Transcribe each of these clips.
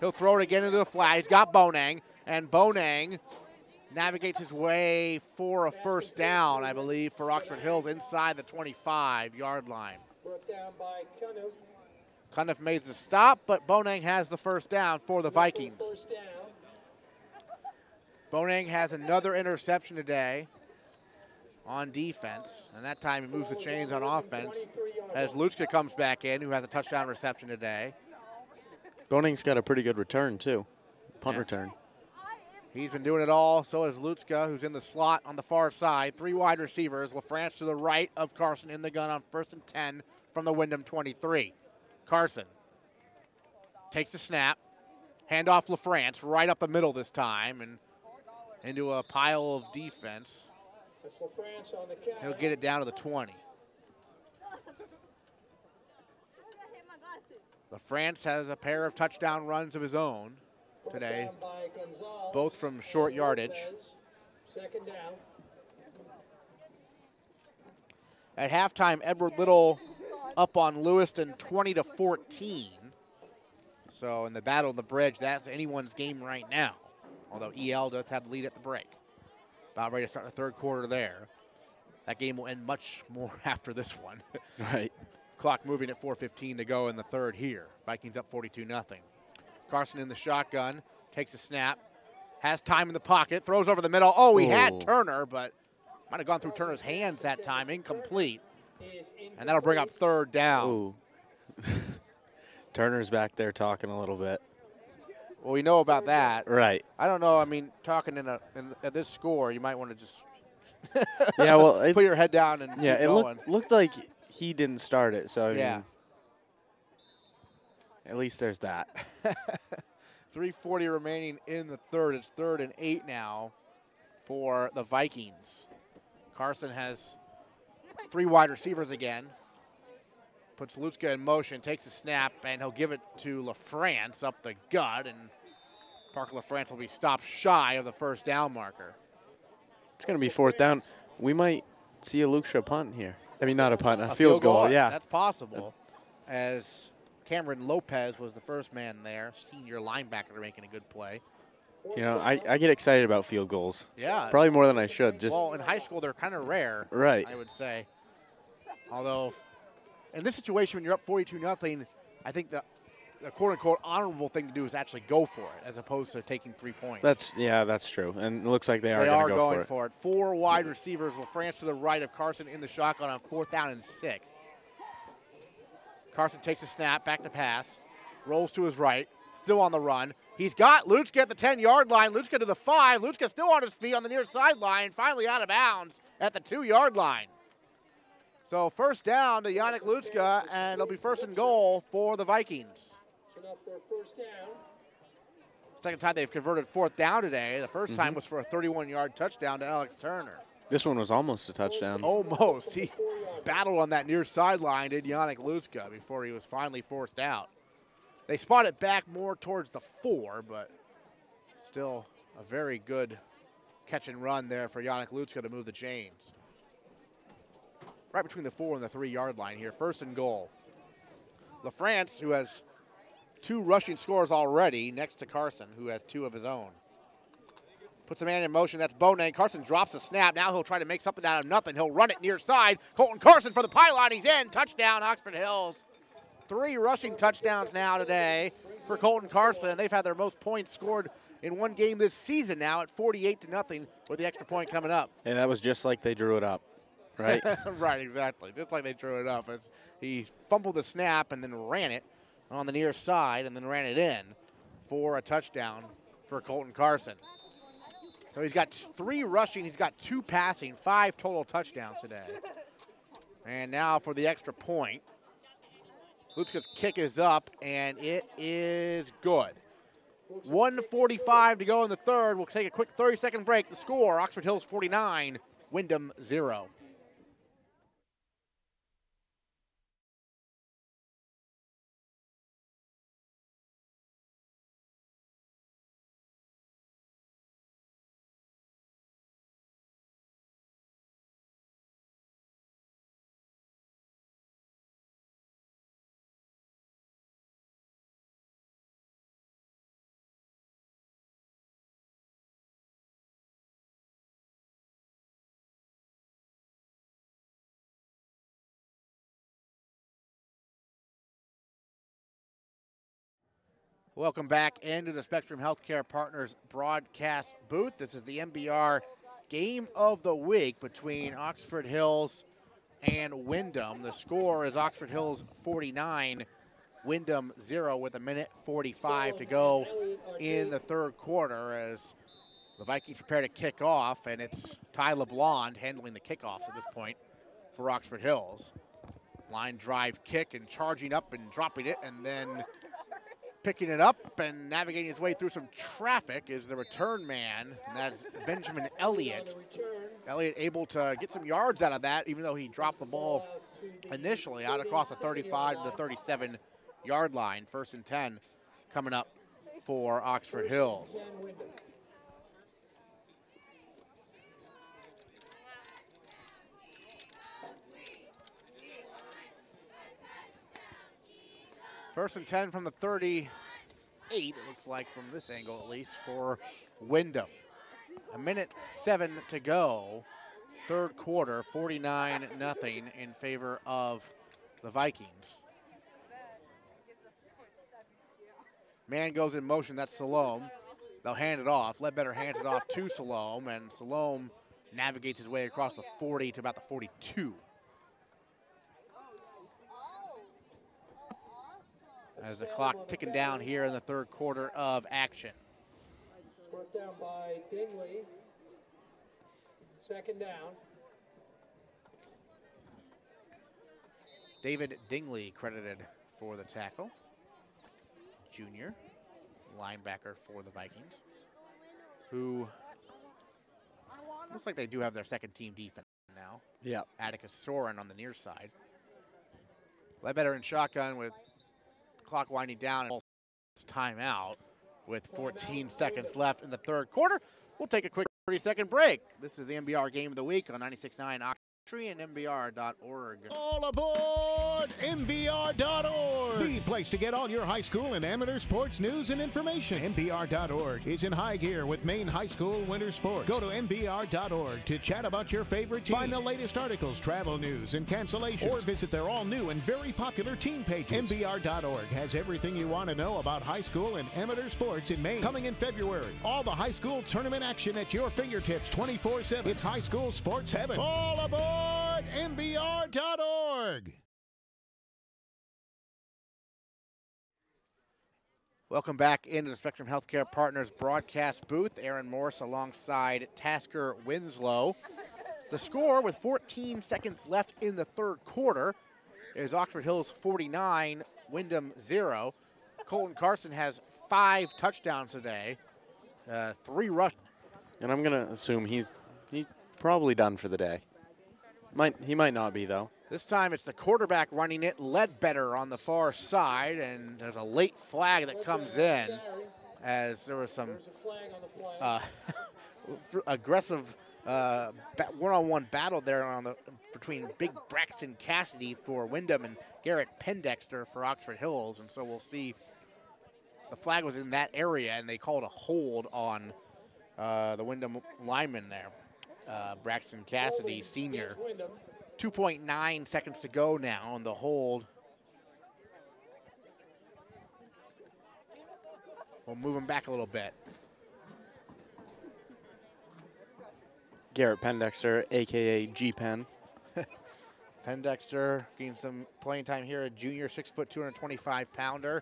He'll throw it again into the flat. He's got Bonang, and Bonang navigates his way for a first down, I believe, for Oxford Hills inside the 25-yard line. Brought down by Cunniff. Cunniff made the stop, but Bonang has the first down for the Vikings. First down. Bonang has another interception today on defense, and that time he moves the chains on offense as Luchka comes back in, who has a touchdown reception today. Boning's got a pretty good return, too. Punt return. He's been doing it all. So is Lutzka, who's in the slot on the far side. 3 wide receivers. LaFrance to the right of Carson in the gun on 1st and 10 from the Wyndham 23. Carson takes the snap. Hand off LaFrance right up the middle this time and into a pile of defense. He'll get it down to the 20. LaFrance has a pair of touchdown runs of his own today, both from short yardage. Second down. At halftime, Edward Little up on Lewiston 20-14. So in the battle of the bridge, that's anyone's game right now, although EL does have the lead at the break. About ready to start the third quarter there. That game will end much more after this one. Right. Clock moving at 4:15 to go in the third here. Vikings up 42-0. Carson in the shotgun, takes a snap, has time in the pocket, throws over the middle. Oh, he had Turner, but might have gone through Turner's hands that time, incomplete. And that'll bring up third down. Turner's back there talking a little bit. Well, we know about that. Right. I don't know. I mean, talking at this score, you might want to just yeah, well, put your head down and keep going. Looked like he didn't start it, so I yeah. mean, at least there's that. 3:40 remaining in the third. It's 3rd and 8 now for the Vikings. Carson has 3 wide receivers again. Puts Lutzka in motion, takes a snap, and he'll give it to LaFrance up the gut, and Parker LaFrance will be stopped shy of the first down marker. It's going to be 4th down. We might see a Lucia punt here. I mean, not a punt, a field goal. Yeah, that's possible. As Cameron Lopez was the first man there, senior linebacker making a good play. You know, I get excited about field goals. Yeah. Probably more than I should. Well, in high school, they're kind of rare. Right. I would say. Although, in this situation, when you're up 42-0, I think the quote-unquote honorable thing to do is actually go for it, as opposed to taking 3 points. That's true. And it looks like they are going for it. 4 wide receivers. LaFrance to the right of Carson in the shotgun on 4th down and 6. Carson takes a snap, back to pass, rolls to his right, still on the run. He's got Lutzka at the 10-yard line. Lutzka to the 5. Lutzka still on his feet on the near sideline, finally out of bounds at the 2-yard line. So first down to Yannick Lutzka, and it'll be 1st and goal for the Vikings. So now for a first down. Second time they've converted 4th down today. The first time was for a 31-yard touchdown to Alex Turner. This one was almost a touchdown. Almost. He battled on that near sideline, did Yannick Lutzka, before he was finally forced out. They spot it back more towards the 4, but still a very good catch and run there for Yannick Lutzka to move the chains. Right between the 4 and the 3-yard line here. 1st and goal. LaFrance, who has 2 rushing scores already, next to Carson, who has 2 of his own. Puts a man in motion. That's Bonang. Carson drops the snap. Now he'll try to make something out of nothing. He'll run it near side. Colton Carson for the pylon. He's in. Touchdown, Oxford Hills. 3 rushing touchdowns now today for Colton Carson. They've had their most points scored in one game this season now at 48-0 with the extra point coming up. And that was just like they drew it up, right? Right, exactly. Just like they drew it up. He fumbled the snap and then ran it on the near side and then ran it in for a touchdown for Colton Carson. So he's got 3 rushing, he's got 2 passing, 5 total touchdowns today. And now for the extra point. Lutzka's kick is up, and it is good. 1:45 to go in the third. We'll take a quick 30-second break. The score, Oxford Hills 49, Wyndham 0. Welcome back into the Spectrum Healthcare Partners broadcast booth. This is the MBR game of the week between Oxford Hills and Wyndham. The score is Oxford Hills 49, Wyndham 0 with 1:45 to go in the third quarter as the Vikings prepare to kick off, and it's Ty LeBlond handling the kickoffs at this point for Oxford Hills. Line drive kick and charging up and dropping it, and then picking it up and navigating his way through some traffic is the return man, and that's Benjamin Elliott. Elliott able to get some yards out of that, even though he dropped the ball initially out across the 35 to the 37-yard line. 1st and 10 coming up for Oxford Hills. First and 10 from the 38, it looks like from this angle at least, for Wyndham. 1:07 to go, third quarter, 49-0 in favor of the Vikings. Man goes in motion, that's Salome. They'll hand it off. Ledbetter hands it off to Salome, and Salome navigates his way across the 40 to about the 42. As the clock ticking down here in the third quarter of action. Brought down by Dingley. 2nd down. David Dingley credited for the tackle. Junior linebacker for the Vikings, who looks like they do have their second team defense now. Yeah. Atticus Soren on the near side. Ledbetter in shotgun with clock winding down and timeout with 14 seconds left in the third quarter. We'll take a quick 30-second break. This is the MBR Game of the Week on 96.9 Country and MBR.org. All aboard MBR.org, the place to get all your high school and amateur sports news and information. MBR.org is in high gear with Maine high school winter sports. Go to MBR.org to chat about your favorite team. Find the latest articles, travel news, and cancellations. Or visit their all-new and very popular team pages. MBR.org has everything you want to know about high school and amateur sports in Maine. Coming in February, all the high school tournament action at your fingertips 24/7. It's high school sports heaven. All aboard MBR.org. Welcome back into the Spectrum Healthcare Partners broadcast booth. Aaron Morse alongside Tasker Winslow. The score with 14 seconds left in the third quarter is Oxford Hills 49, Wyndham 0. Colton Carson has 5 touchdowns today, 3 rush. And I'm going to assume he's probably done for the day. He might not be, though. This time it's the quarterback running it, Ledbetter on the far side, and there's a late flag that comes in as there was some aggressive one-on-one battle there between Big Braxton Cassidy for Wyndham and Garrett Pendexter for Oxford Hills, and so we'll see the flag was in that area, and they called a hold on the Wyndham lineman there. Braxton Cassidy, senior. 2.9 seconds to go now on the hold. We'll move him back a little bit. Garrett Pendexter, a.k.a. G-Pen. Pendexter getting some playing time here, a junior, 6 foot, 225-pounder.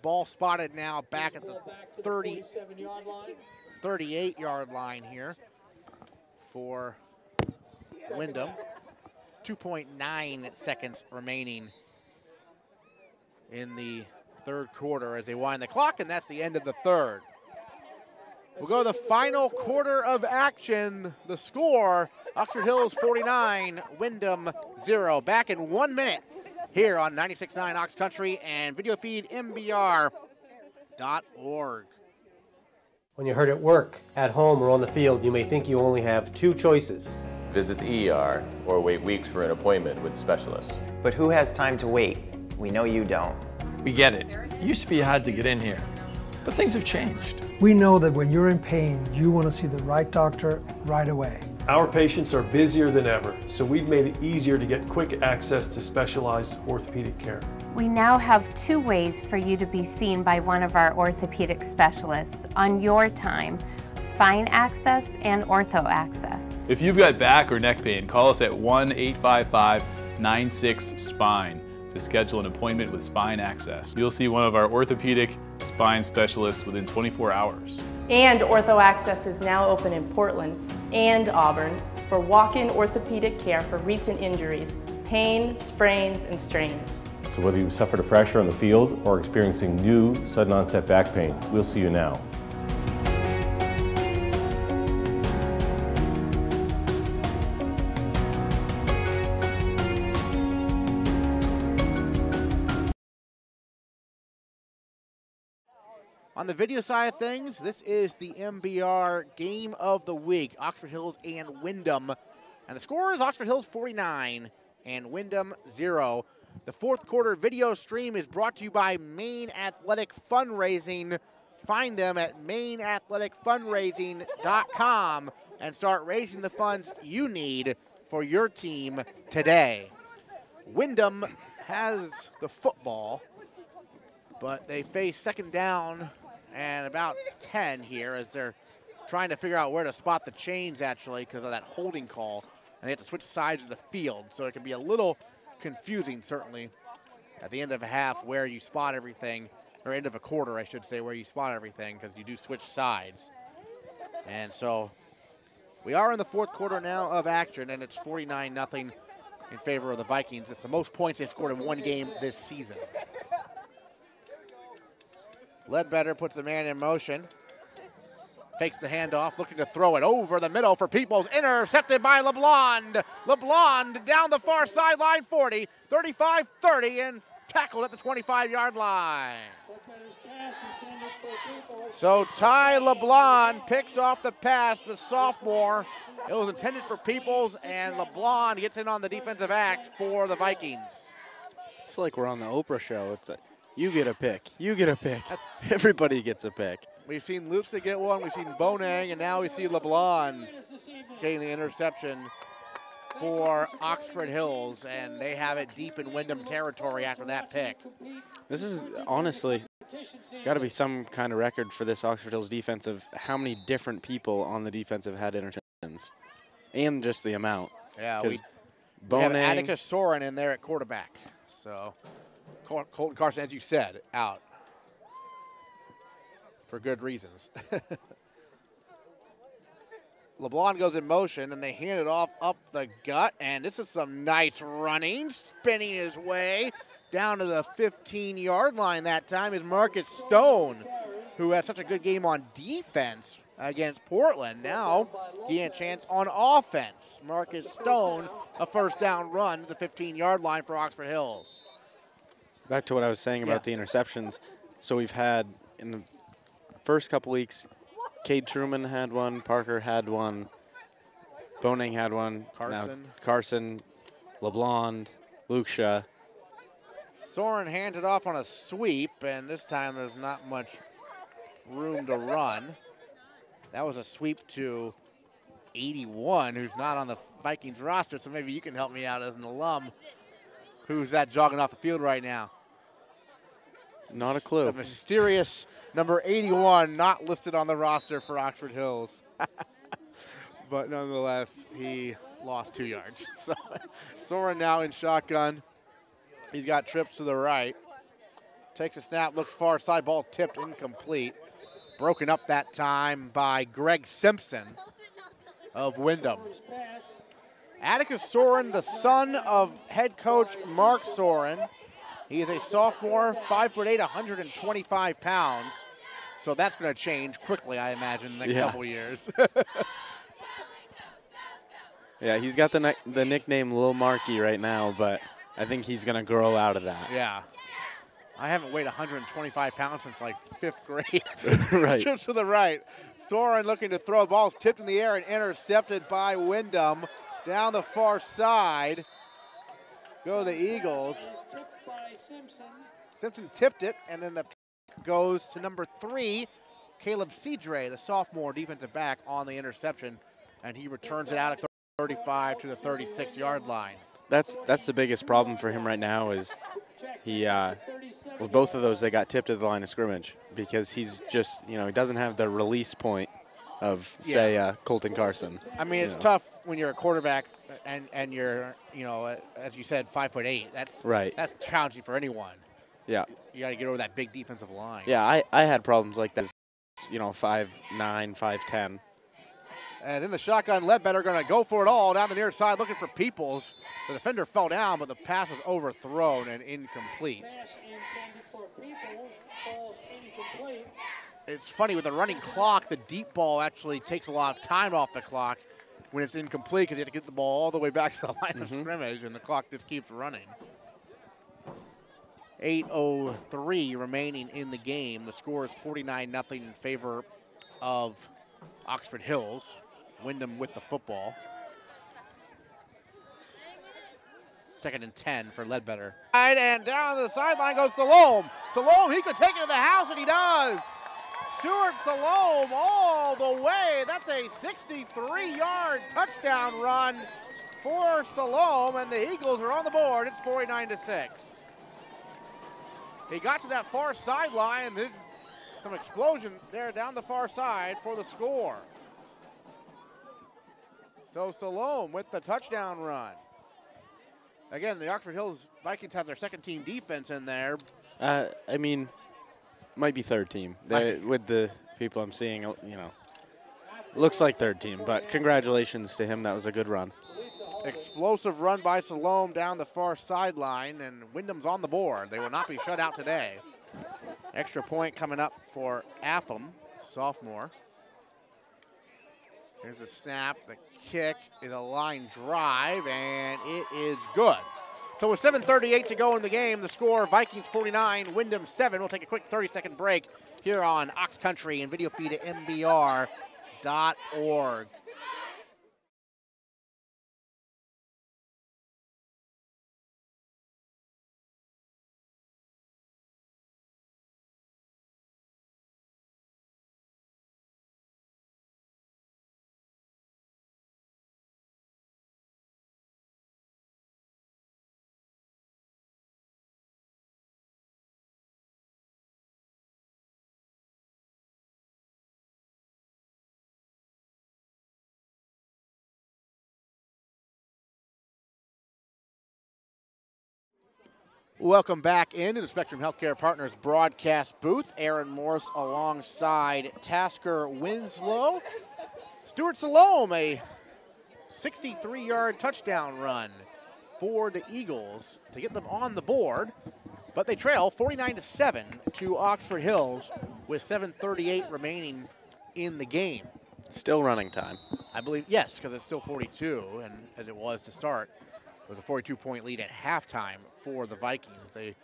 Ball spotted now back at the 38-yard line here for Wyndham. 2.9 seconds remaining in the third quarter as they wind the clock, and that's the end of the third. We'll go to the final quarter of action. The score, Oxford Hills 49, Wyndham 0. Back in 1 minute here on 96.9 Ox Country and video feed MBR.org. When you're hurt at work, at home, or on the field, you may think you only have 2 choices. Visit the ER or wait weeks for an appointment with a specialist. But who has time to wait? We know you don't. We get it. It used to be hard to get in here, but things have changed. We know that when you're in pain, you want to see the right doctor right away. Our patients are busier than ever, so we've made it easier to get quick access to specialized orthopedic care. We now have 2 ways for you to be seen by one of our orthopedic specialists on your time: spine access and ortho access. If you've got back or neck pain, call us at 1-855-96-SPINE to schedule an appointment with Spine Access. You'll see one of our orthopedic spine specialists within 24 hours. And Ortho Access is now open in Portland and Auburn for walk-in orthopedic care for recent injuries, pain, sprains, and strains. So whether you suffered a fracture on the field or experiencing new sudden onset back pain, we'll see you now. On the video side of things, this is the MBR Game of the Week, Oxford Hills and Windham. And the score is Oxford Hills 49 and Windham 0. The fourth quarter video stream is brought to you by Maine Athletic Fundraising. Find them at maineathleticfundraising.com and start raising the funds you need for your team today. Windham has the football, but they face second down and about 10 here as they're trying to figure out where to spot the chains, actually, because of that holding call. And they have to switch sides of the field, so it can be a little confusing, certainly, at the end of a half where you spot everything, or end of a quarter, I should say, where you spot everything, because you do switch sides. And so we are in the fourth quarter now of action, and it's 49-0 in favor of the Vikings. It's the most points they've scored in one game this season. Ledbetter puts the man in motion. Fakes the handoff, looking to throw it over the middle for Peoples. Intercepted by LeBlond. LeBlond down the far sideline, 40, 35-30, and tackled at the 25-yard line. So Ty LeBlond picks off the pass, the sophomore. It was intended for Peoples, and LeBlond gets in on the defensive act for the Vikings. It's like we're on the Oprah show. It's like, you get a pick. You get a pick. Everybody gets a pick. We've seen Lutzka get one. We've seen Bonang, and now we see LeBlond getting the interception for Oxford Hills, and they have it deep in Windham territory after that pick. This is honestly got to be some kind of record for this Oxford Hills defense of how many different people on the defense have had interceptions, and just the amount. Yeah, we have Atticus Soren in there at quarterback. So Colton Carson, as you said, out for good reasons. LeBlond goes in motion, and they hand it off up the gut, and this is some nice running, spinning his way down to the 15-yard line that time is Marcus Stone, who had such a good game on defense against Portland. Now he had a chance on offense. Marcus Stone, a first down run to the 15-yard line for Oxford Hills. Back to what I was saying about the interceptions. So we've had, in the first couple weeks, Cade Truman had one, Parker had one, Bonang had one, Carson, LeBlond, Lucia. Soren hands it off on a sweep, and this time there's not much room to run. That was a sweep to 81, who's not on the Vikings roster, so maybe you can help me out as an alum. Who's that jogging off the field right now? Not a clue. A mysterious number 81, not listed on the roster for Oxford Hills. But nonetheless, he lost 2 yards. So Soren now in shotgun. He's got trips to the right. Takes a snap, looks far side, ball tipped, incomplete. Broken up that time by Greg Simpson of Windham. Atticus Soren, the son of head coach Mark Soren. He is a sophomore, 5'8", 125 pounds. So that's going to change quickly, I imagine, in the next couple years. Yeah, he's got the nickname Lil Marky right now, but I think he's going to grow out of that. Yeah. I haven't weighed 125 pounds since like 5th grade. Right. Trips to the right. Soren looking to throw. Ball's tipped in the air and intercepted by Windham. Down the far side go the Eagles. Simpson tipped it, and then the goes to number 3, Caleb Cedre, the sophomore defensive back, on the interception, and he returns it out at 35 to the 36-yard line. That's the biggest problem for him right now is he, with both of those, they got tipped at the line of scrimmage because he's just, he doesn't have the release point of, say, Colton Carson. I mean, it's tough when you're a quarterback and you're, as you said, 5'8". That's challenging for anyone. Yeah. You got to get over that big defensive line. Yeah, I had problems like that. 5'9", 5'10". And then the shotgun Ledbetter going to go for it all down the near side looking for Peoples. The defender fell down, but the pass was overthrown and incomplete. It's funny, with the running clock, the deep ball actually takes a lot of time off the clock when it's incomplete because you have to get the ball all the way back to the line of scrimmage, and the clock just keeps running. 8:03 remaining in the game. The score is 49-0 in favor of Oxford Hills. Wyndham with the football. 2nd and 10 for Ledbetter. And down the sideline goes Salome. Salome, he could take it to the house, and he does. Stuart Salome all the way. That's a 63-yard touchdown run for Salome, and the Eagles are on the board. It's 49-6. He got to that far sideline, and then some explosion there down the far side for the score. So Salome with the touchdown run. Again, the Oxford Hills Vikings have their second-team defense in there. I mean, might be third team. With the people I'm seeing, looks like third team. But congratulations to him. That was a good run. Explosive run by Salome down the far sideline, and Wyndham's on the board. They will not be shut out today. Extra point coming up for Affam, sophomore. Here's the snap. The kick is a line drive, and it is good. So with 7:38 to go in the game, the score, Vikings 49, Wyndham 7. We'll take a quick 30-second break here on Ox Country and video feed at MBR.org. Welcome back into the Spectrum Healthcare Partners broadcast booth. Aaron Morse alongside Tasker Winslow. Stuart Salome, a 63-yard touchdown run for the Eagles to get them on the board. But they trail 49-7 to Oxford Hills with 7:38 remaining in the game. Still running time. I believe, yes, because it's still 42, and as it was to start. It was a 42-point lead at halftime for the Vikings.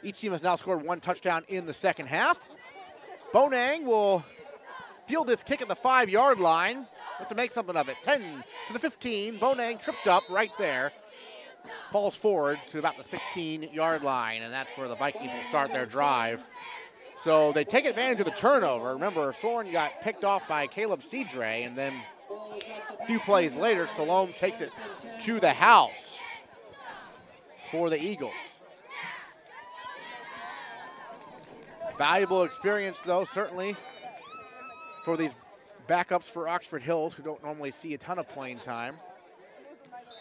Each team has now scored one touchdown in the second half. Bonang will field this kick at the 5-yard line. Have to make something of it. 10 to the 15. Bonang tripped up right there. Falls forward to about the 16-yard line, and that's where the Vikings will start their drive. So they take advantage of the turnover. Remember, Soren got picked off by Caleb Cedre, and then a few plays later, Salome takes it to the house for the Eagles. Valuable experience, though, certainly, for these backups for Oxford Hills, who don't normally see a ton of playing time,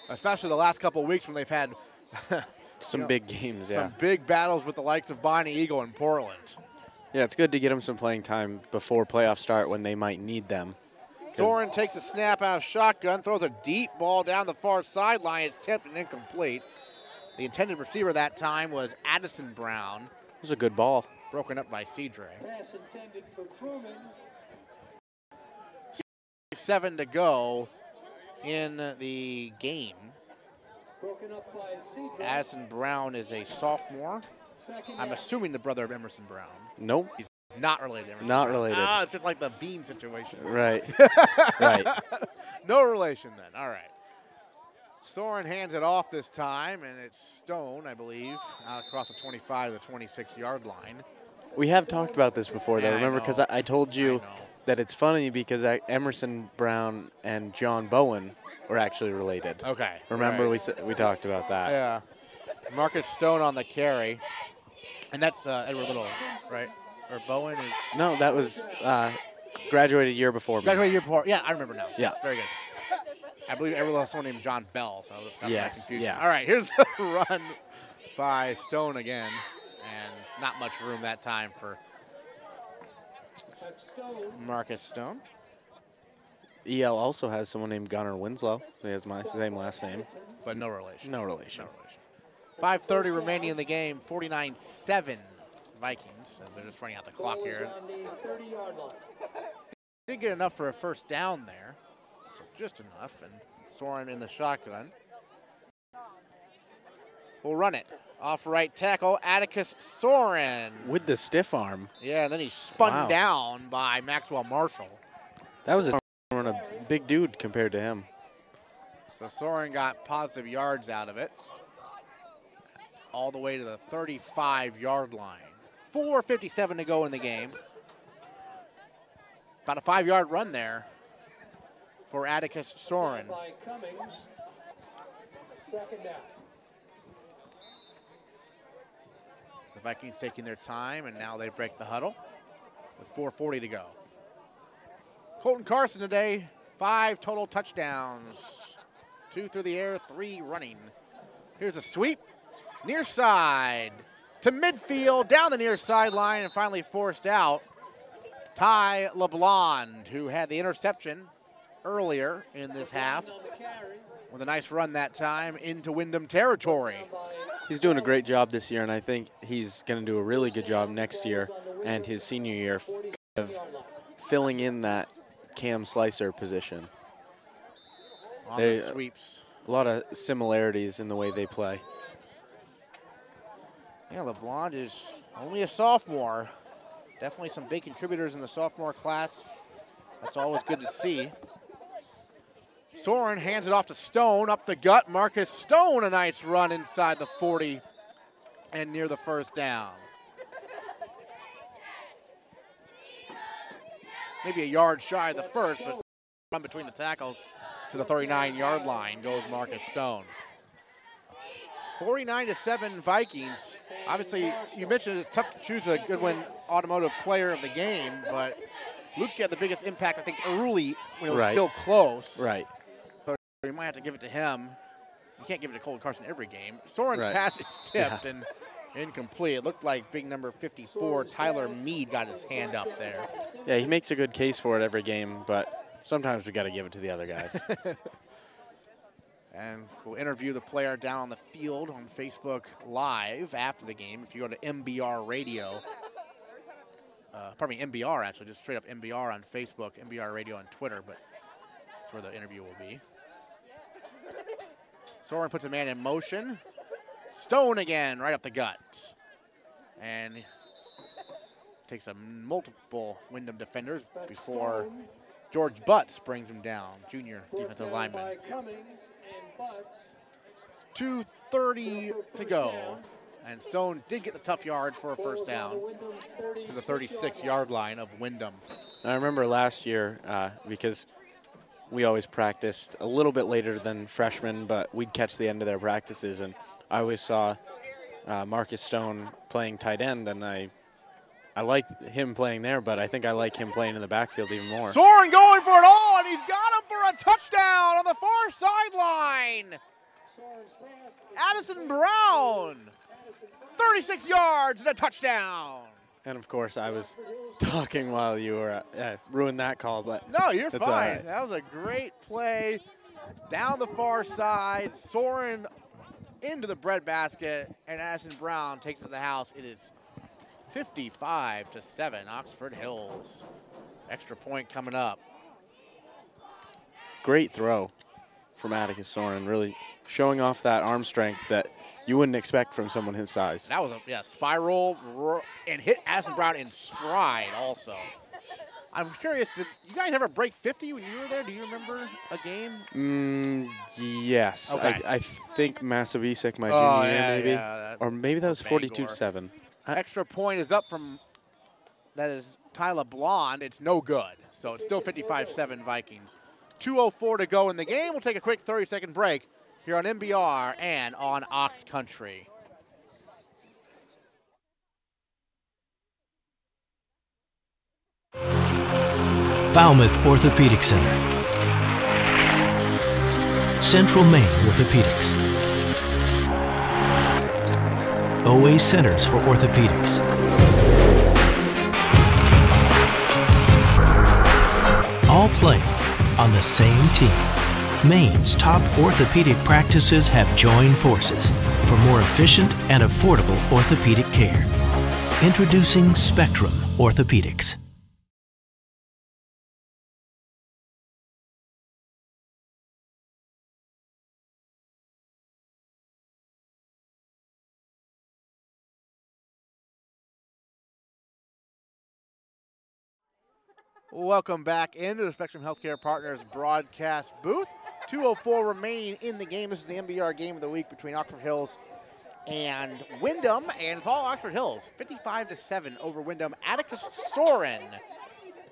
especially the last couple of weeks when they've had some big games, some big battles with the likes of Bonnie Eagle and Portland. Yeah, it's good to get them some playing time before playoffs start when they might need them. Soren takes a snap out of shotgun, throws a deep ball down the far sideline. It's tipped and incomplete. The intended receiver that time was Addison Brown. It was a good ball. Broken up by Cedre. Pass intended for Truman. 7 to go in the game. Broken up by Cedre. Addison Brown is a sophomore. I'm assuming the brother of Emerson Brown. Nope. He's not related to Emerson Not Brown. related. Ah, it's just like the Bean situation. Right. Right. No relation then. All right. Soren hands it off this time, and it's Stone, I believe, out across the 25 to the 26-yard line. We have talked about this before, though. Remember, because I told you that it's funny because Emerson Brown and John Bowen were actually related. Okay. Remember right. we talked about that. Yeah. Marcus Stone on the carry. And that's Edward Little, right? Or Bowen is... No, that was graduated year before me. Graduated year before. Yeah, I remember now. Yeah. Yes, very good. I believe everyone has someone named John Bell. So that's yes, my confusion. yeah. All right, here's the run by Stone again. And not much room that time for Marcus Stone. EL also has someone named Gunnar Winslow. He has my same last name. But no relation. No relation. 5:30 remaining in the game. 49-7 Vikings as they're just running out the clock here. Did get enough for a first down there. Just enough. And Soren in the shotgun. We'll run it. Off right tackle, Atticus Soren. With the stiff arm. Yeah, and then he's spun down by Maxwell Marshall. That was a big dude compared to him. So Soren got positive yards out of it. All the way to the 35-yard line. 4:57 to go in the game. About a 5-yard run there for Atticus Soren. Second down. So Vikings taking their time, and now they break the huddle with 4:40 to go. Colton Carson today, 5 total touchdowns. 2 through the air, 3 running. Here's a sweep, near side to midfield, down the near sideline, and finally forced out. Ty LeBlond, who had the interception earlier in this half, with a nice run that time into Wyndham territory. He's doing a great job this year, and I think he's going to do a really good job next year and his senior year of filling in that Cam Slicer position. On the sweeps. A lot of similarities in the way they play. Yeah, LeBlond is only a sophomore. Definitely some big contributors in the sophomore class. That's always good to see. Soren hands it off to Stone, up the gut. Marcus Stone, a nice run inside the 40 and near the first down. Maybe a yard shy of the first, but run between the tackles to the 39-yard line goes Marcus Stone. 49-7 Vikings. Obviously, you mentioned it's tough to choose a Goodwin Automotive Player of the Game, but Lutzke had the biggest impact, I think, early when it was still close. Right. So you might have to give it to him. You can't give it to Colton Carson every game. Soren's pass is tipped and incomplete. It looked like big number 54, Tyler Mead, got his hand up there. Yeah, he makes a good case for it every game, but sometimes we got to give it to the other guys. And we'll interview the player down on the field on Facebook Live after the game. If you go to MBR Radio, pardon me, MBR actually, just straight up MBR on Facebook, MBR Radio on Twitter, but that's where the interview will be. Soren puts a man in motion. Stone again, right up the gut. And takes a multiple Wyndham defenders before George Butts brings him down, junior defensive lineman. 2:30 to go. And Stone did get the tough yards for a first down to the 36-yard line of Wyndham. I remember last year, because we always practiced a little bit later than freshmen, but we'd catch the end of their practices, and I always saw Marcus Stone playing tight end, and I liked him playing there, but I think I like him playing in the backfield even more. Soren going for it all, and he's got him for a touchdown on the far sideline. Addison Brown, 36 yards and a touchdown. And, of course, I was talking while you were ruined that call, but no, you're that's fine. all right. That was a great play down the far side. Soren into the breadbasket, and Addison Brown takes it to the house. It is 55-7, Oxford Hills. Extra point coming up. Great throw from Atticus Soren, really showing off that arm strength that you wouldn't expect from someone his size. That was a spiral and hit Addison Brown in stride also. I'm curious, did you guys ever break 50 when you were there? Do you remember a game? Yes. Okay. I think Massabesic my junior year, maybe. Yeah, or maybe that was 42-7. Extra point is up from, that is Tyler Blond. It's no good. So it's still 55-7 Vikings. 2:04 to go in the game. We'll take a quick 30-second break here on MBR and on Ox Country. Falmouth Orthopedic Center. Central Maine Orthopedics. OA Centers for Orthopedics. All playing on the same team. Maine's top orthopedic practices have joined forces for more efficient and affordable orthopedic care. Introducing Spectrum Orthopedics. Welcome back into the Spectrum Healthcare Partners broadcast booth. 2:04 remaining in the game. This is the MBR game of the week between Oxford Hills and Wyndham, and it's all Oxford Hills. 55-7 over Wyndham. Atticus Soren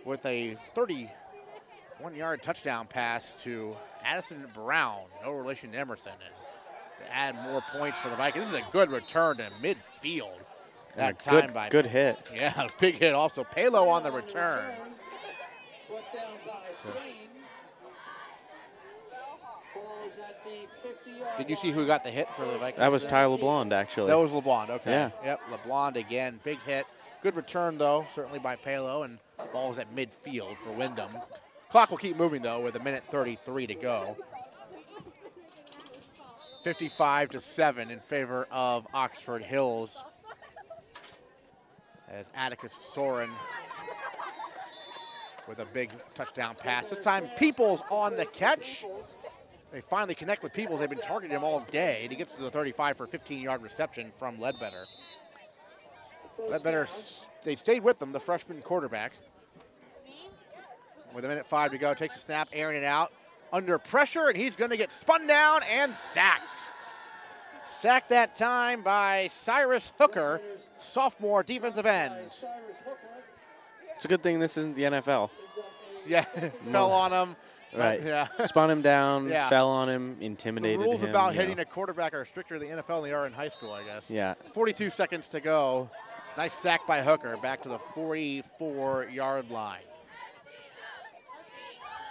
with a 31-yard touchdown pass to Addison Brown, no relation to Emerson, and to add more points for the Vikings. This is a good return to midfield. That time by good hit. Yeah, big hit also. Palo on the return. Did you see who got the hit for the Vikings? That was Ty LeBlond, actually. That was LeBlond, okay. Yeah. Yep, LeBlond again, big hit. Good return, though, certainly by Palo, and ball's at midfield for Wyndham. Clock will keep moving, though, with 1:33 to go. 55-7 in favor of Oxford Hills, as Atticus Soren with a big touchdown pass. This time, Peoples on the catch. They finally connect with Peoples. They've been targeting him all day, and he gets to the 35 for a 15-yard reception from Ledbetter. Ledbetter, they stayed with them, the freshman quarterback. With 1:05 to go, takes a snap, airing it out. Under pressure, and he's going to get spun down and sacked. Sacked that time by Cyrus Hooker, sophomore defensive end. It's a good thing this isn't the NFL. Yeah, fell on him. Right. Yeah. Spun him down, Yeah. fell on him, intimidated him. The rules about you hitting know. a quarterback are stricter in the NFL than they are in high school, I guess. Yeah. 42 seconds to go. Nice sack by Hooker, back to the 44-yard line.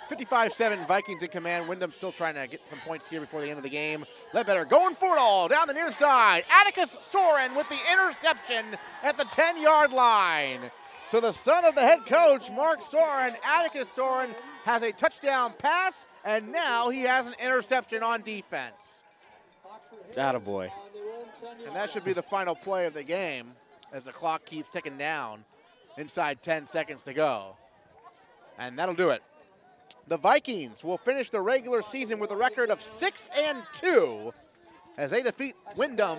55-7, Vikings in command. Wyndham still trying to get some points here before the end of the game. Ledbetter going for it all, down the near side. Atticus Soren with the interception at the 10-yard line. So the son of the head coach, Mark Soren, Atticus Soren, has a touchdown pass, and now he has an interception on defense. Attaboy. And that should be the final play of the game as the clock keeps ticking down inside 10 seconds to go. And that'll do it. The Vikings will finish the regular season with a record of 6-2 as they defeat Wyndham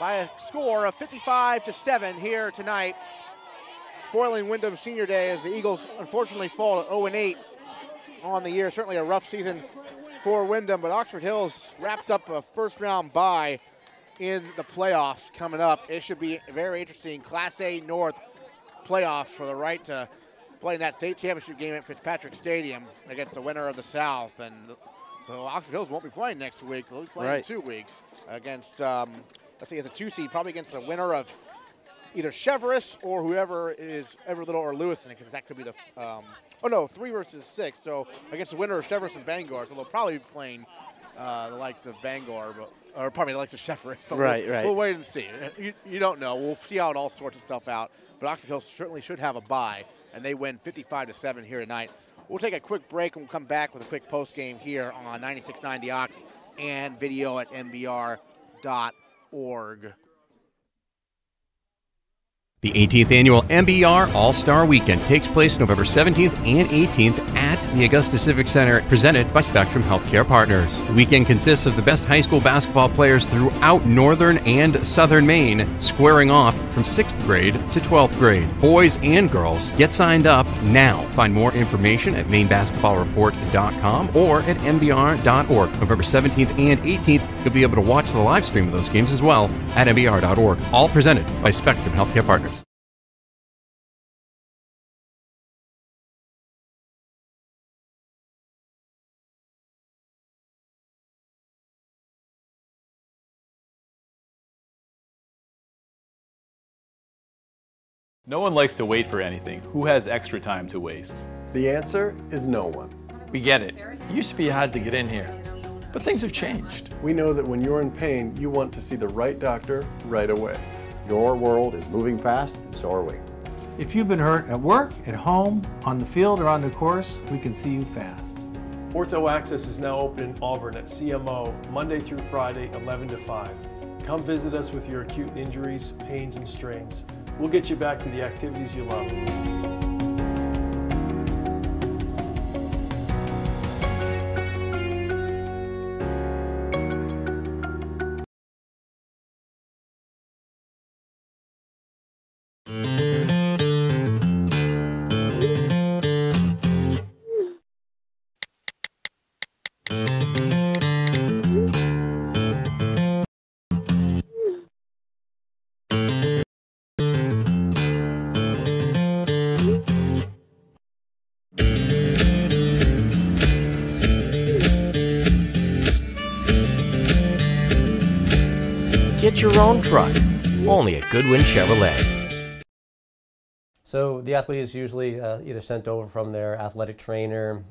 by a score of 55-7 here tonight. Spoiling Wyndham's senior day as the Eagles unfortunately fall at 0-8 on the year. Certainly a rough season for Wyndham, but Oxford Hills wraps up a first-round bye in the playoffs coming up. It should be very interesting. Class A North playoffs for the right to play in that state championship game at Fitzpatrick Stadium against the winner of the South. And so Oxford Hills won't be playing next week. They'll be playing in 2 weeks against, let's see, as a 2 seed, probably against the winner of either Cheverus or whoever is Everett Little or Lewiston, because that could be the, 3 versus 6. So against the winner of Cheverus and Bangor. So they'll probably be playing the likes of Bangor, or probably the likes of Cheverus. But right. We'll wait and see. You don't know. We'll see how it all sorts itself out. But Oxford Hills certainly should have a bye, and they win 55-7 here tonight. We'll take a quick break, and we'll come back with a quick post game here on 96.9 The Ox and video at mbr.org. The 18th Annual MBR All-Star Weekend takes place November 17th and 18th at the Augusta Civic Center, presented by Spectrum Healthcare Partners. The weekend consists of the best high school basketball players throughout northern and southern Maine, squaring off from 6th grade to 12th grade. Boys and girls, get signed up now. Find more information at mainebasketballreport.com or at mbr.org. November 17th and 18th, you'll be able to watch the live stream of those games as well at mbr.org. All presented by Spectrum Healthcare Partners. No one likes to wait for anything. Who has extra time to waste? The answer is no one. We get it. It used to be hard to get in here, but things have changed. We know that when you're in pain, you want to see the right doctor right away. Your world is moving fast, and so are we. If you've been hurt at work, at home, on the field, or on the course, we can see you fast. Ortho Access is now open in Auburn at CMO Monday through Friday, 11 to 5. Come visit us with your acute injuries, pains, and strains. We'll get you back to the activities you love. Get your own truck, only at Goodwin Chevrolet. So the athlete is usually either sent over from their athletic trainer,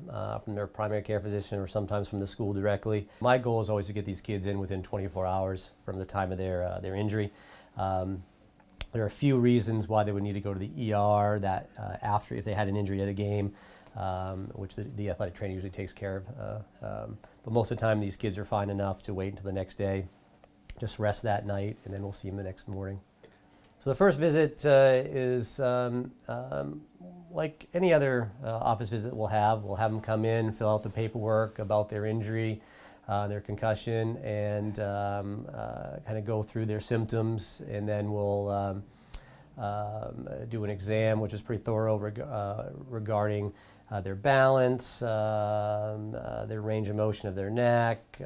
from their primary care physician, or sometimes from the school directly. My goal is always to get these kids in within 24 hours from the time of their injury. There are a few reasons why they would need to go to the ER that after, if they had an injury at a game, which the athletic trainer usually takes care of. But most of the time these kids are fine enough to wait until the next day, just rest that night, and then we'll see them the next morning. So the first visit is like any other office visit we'll have. We'll have them come in, fill out the paperwork about their injury, their concussion, and kind of go through their symptoms, and then we'll do an exam, which is pretty thorough regarding their balance, their range of motion of their neck,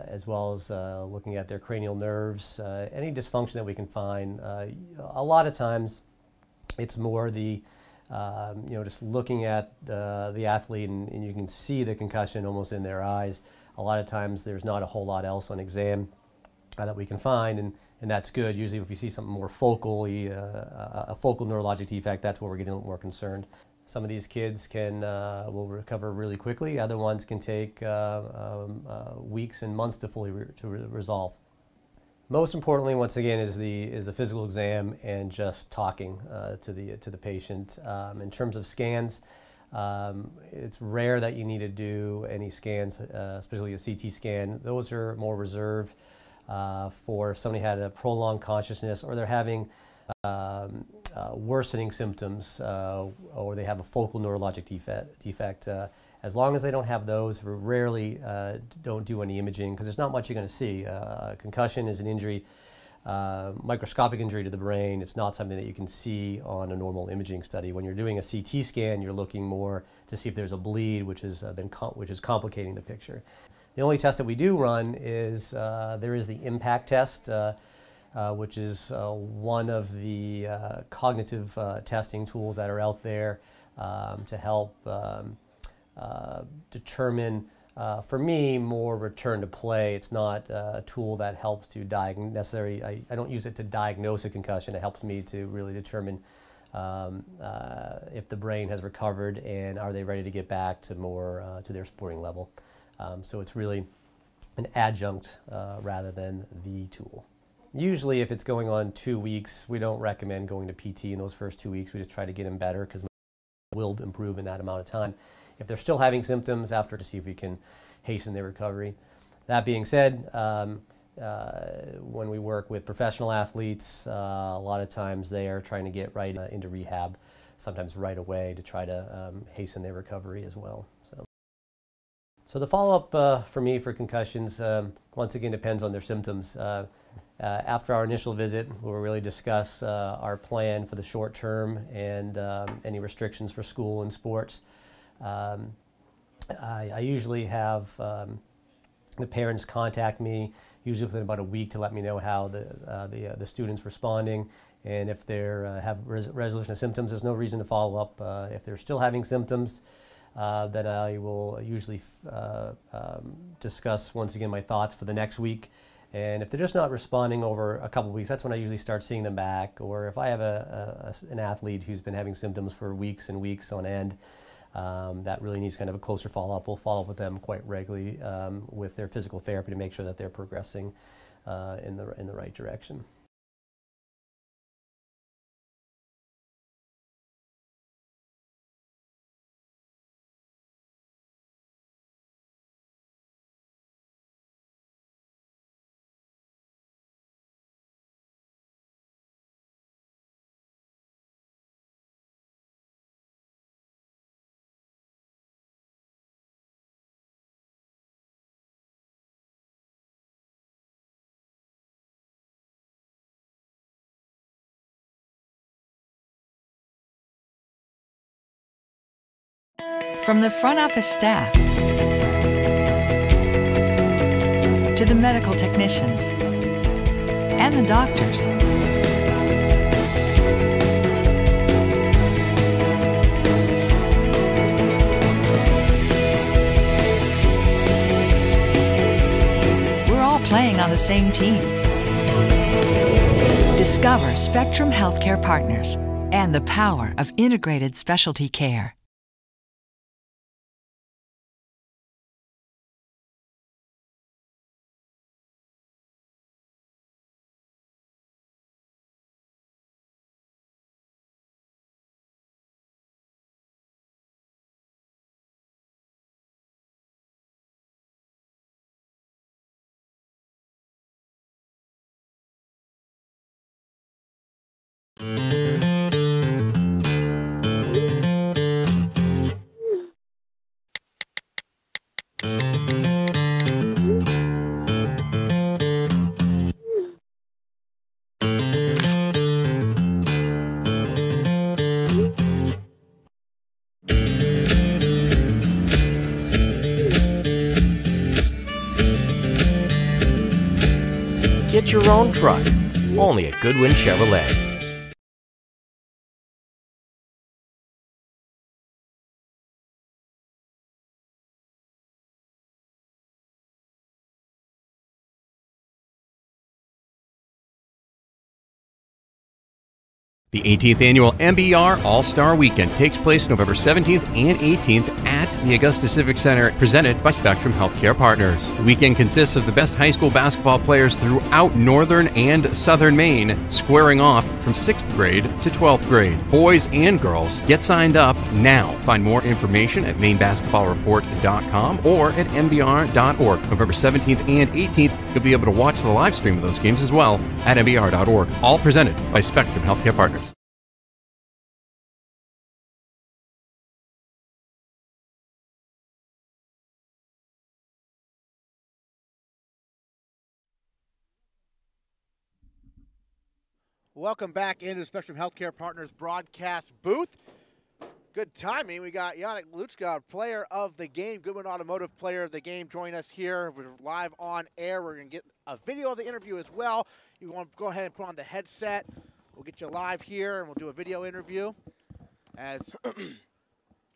as well as looking at their cranial nerves, any dysfunction that we can find. A lot of times it's more the, just looking at the athlete and you can see the concussion almost in their eyes. A lot of times there's not a whole lot else on exam that we can find, and that's good. Usually if we see something more focally, a focal neurologic defect, that's where we're getting a little more concerned. Some of these kids will recover really quickly. Other ones can take weeks and months to fully resolve. Most importantly, once again, is the physical exam and just talking to the patient. In terms of scans, it's rare that you need to do any scans, especially a CT scan. Those are more reserved for if somebody had a prolonged consciousness, or they're having worsening symptoms, or they have a focal neurologic defect. As long as they don't have those, we rarely don't do any imaging, because there's not much you're going to see. Concussion is an injury, microscopic injury to the brain. It's not something that you can see on a normal imaging study. When you're doing a CT scan, you're looking more to see if there's a bleed, which is complicating the picture. The only test that we do run is there is the impact test, which is one of the cognitive testing tools that are out there to help determine, for me, more return to play. It's not a tool that helps to necessarily, I don't use it to diagnose a concussion. It helps me to really determine if the brain has recovered and are they ready to get back to more to their sporting level. So it's really an adjunct rather than the tool. Usually if it's going on 2 weeks, we don't recommend going to PT in those first 2 weeks. We just try to get them better, because will improve in that amount of time. If they're still having symptoms, after, to see if we can hasten their recovery. That being said, when we work with professional athletes, a lot of times they are trying to get right into rehab, sometimes right away, to try to hasten their recovery as well. So the follow-up for me for concussions, once again, depends on their symptoms. After our initial visit, we'll really discuss our plan for the short term and any restrictions for school and sports. I usually have the parents contact me, usually within about a week, to let me know how the student's responding. And if they have resolution of symptoms, there's no reason to follow up. If they're still having symptoms, then I will usually discuss once again my thoughts for the next week, And if they're just not responding over a couple of weeks, that's when I usually start seeing them back. Or if I have an athlete who's been having symptoms for weeks and weeks on end, that really needs kind of a closer follow-up. We'll follow up with them quite regularly with their physical therapy to make sure that they're progressing in the right direction. From the front office staff to the medical technicians and the doctors, we're all playing on the same team. Discover Spectrum Healthcare Partners and the power of integrated specialty care. Get your own truck, only at Goodwin Chevrolet. The 18th annual MBR All-Star Weekend takes place November 17th and 18th at the Augusta Civic Center, presented by Spectrum Healthcare Partners. The weekend consists of the best high school basketball players throughout northern and southern Maine, squaring off from 6th grade to 12th grade. Boys and girls, get signed up now. Find more information at mainebasketballreport.com or at mbr.org. November 17th and 18th, you'll be able to watch the live stream of those games as well at mbr.org. All presented by Spectrum Healthcare Partners. Welcome back into the Spectrum Healthcare Partners broadcast booth. Good timing. We got Yannick Lutska, player of the game, Goodwin Automotive player of the game, join us here. We're live on air. We're going to get a video of the interview as well. You want to go ahead and put on the headset. We'll get you live here, and we'll do a video interview. As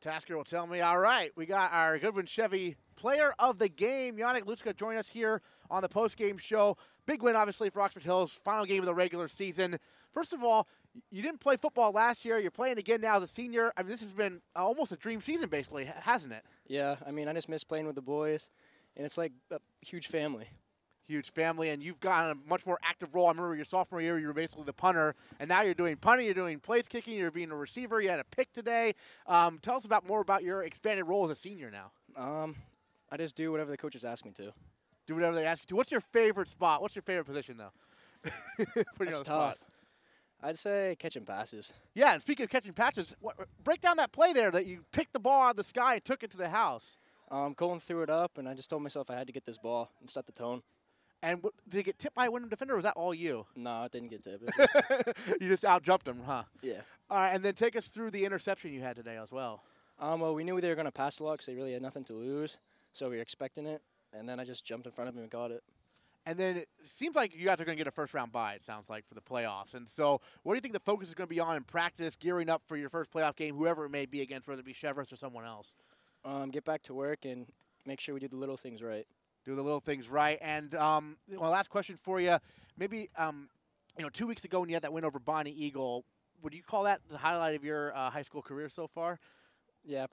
Tasker will tell me, all right, we got our Goodwin Chevy player of the game, Yannick Lutska, join us here on the post-game show. Big win, obviously, for Oxford Hills, final game of the regular season. First of all, you didn't play football last year. You're playing again now as a senior. I mean, this has been almost a dream season, basically, hasn't it? Yeah, I mean, I just miss playing with the boys, and it's like a huge family. Huge family, and you've gotten a much more active role. I remember your sophomore year, you were basically the punter, and now you're doing punting, you're doing place kicking, you're being a receiver, you had a pick today. Tell us more about your expanded role as a senior now. I just do whatever the coaches ask me to. Do whatever they ask you to. What's your favorite spot? What's your favorite position, though? That's tough. I'd say catching passes. Yeah, and speaking of catching passes, break down that play there that you picked the ball out of the sky and took it to the house. Going through it up, and I just told myself I had to get this ball and set the tone. And did it get tipped by a Wyndham defender, or was that all you? No, it didn't get tipped. You just out-jumped him, huh? Yeah. All right, and then take us through the interception you had today as well. Well, we knew they were going to pass a lot because they really had nothing to lose, so we were expecting it. And then I just jumped in front of him and got it. And then it seems like you guys are going to get a first-round bye, it sounds like, for the playoffs. And so what do you think the focus is going to be on in practice, gearing up for your first playoff game, whoever it may be against, whether it be Chevrolet or someone else? Get back to work and make sure we do the little things right. do the little things right. And well, last question for you. Maybe 2 weeks ago when you had that win over Bonnie Eagle, would you call that the highlight of your high school career so far? Yeah,